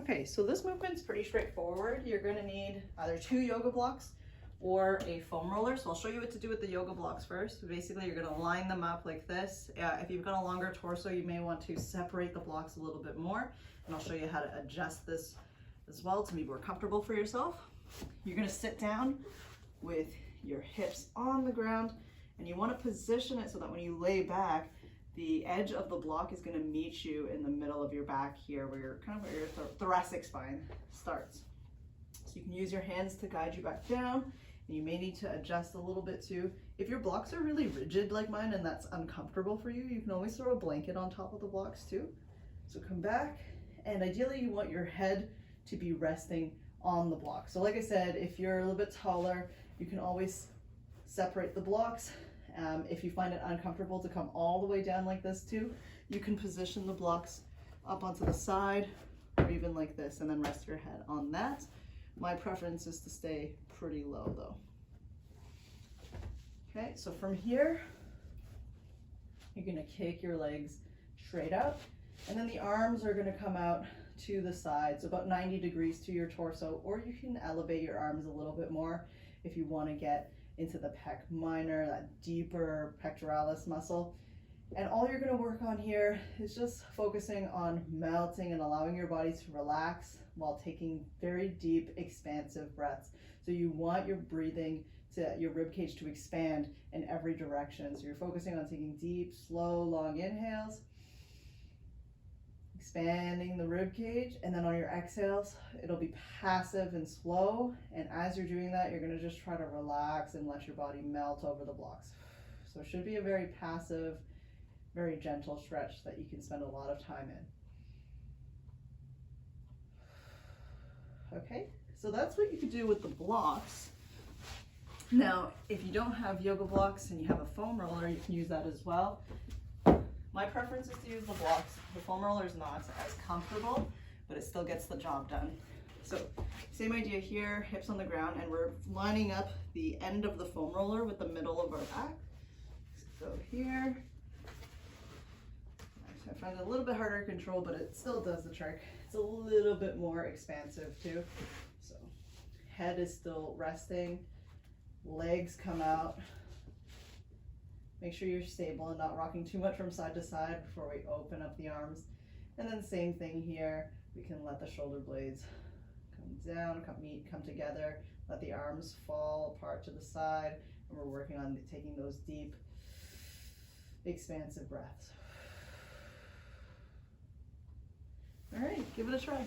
Okay, so this movement's pretty straightforward. You're gonna need either 2 yoga blocks or a foam roller. So I'll show you what to do with the yoga blocks first. So basically, you're gonna line them up like this. If you've got a longer torso, you may want to separate the blocks a little bit more. And I'll show you how to adjust this as well to be more comfortable for yourself. You're gonna sit down with your hips on the ground, and you wanna position it so that when you lay back, the edge of the block is going to meet you in the middle of your back here, where your thoracic spine starts. So you can use your hands to guide you back down, and you may need to adjust a little bit too. If your blocks are really rigid like mine and that's uncomfortable for you, you can always throw a blanket on top of the blocks too. So come back, and ideally you want your head to be resting on the block. So like I said, if you're a little bit taller, you can always separate the blocks. If you find it uncomfortable to come all the way down like this too, you can position the blocks up onto the side or even like this, and then rest your head on that. My preference is to stay pretty low though. Okay, so from here, you're gonna kick your legs straight out, and then the arms are gonna come out to the side, so about 90 degrees to your torso, or you can elevate your arms a little bit more if you wanna get into the pec minor, that deeper pectoralis muscle. And all you're gonna work on here is just focusing on melting and allowing your body to relax while taking very deep, expansive breaths. So you want your breathing your rib cage to expand in every direction. So you're focusing on taking deep, slow, long inhales, expanding the rib cage, and then on your exhales, it'll be passive and slow. And as you're doing that, you're gonna just try to relax and let your body melt over the blocks. So it should be a very passive, very gentle stretch that you can spend a lot of time in. Okay, so that's what you could do with the blocks. Now, if you don't have yoga blocks and you have a foam roller, you can use that as well. My preference is to use the blocks. The foam roller is not as comfortable, but it still gets the job done. So same idea here, hips on the ground, and we're lining up the end of the foam roller with the middle of our back. So here, I find it a little bit harder to control, but it still does the trick. It's a little bit more expansive too. So head is still resting, legs come out. Make sure you're stable and not rocking too much from side to side before we open up the arms. And then same thing here, we can let the shoulder blades come down, come together, let the arms fall apart to the side, and we're working on taking those deep, expansive breaths. All right, give it a try.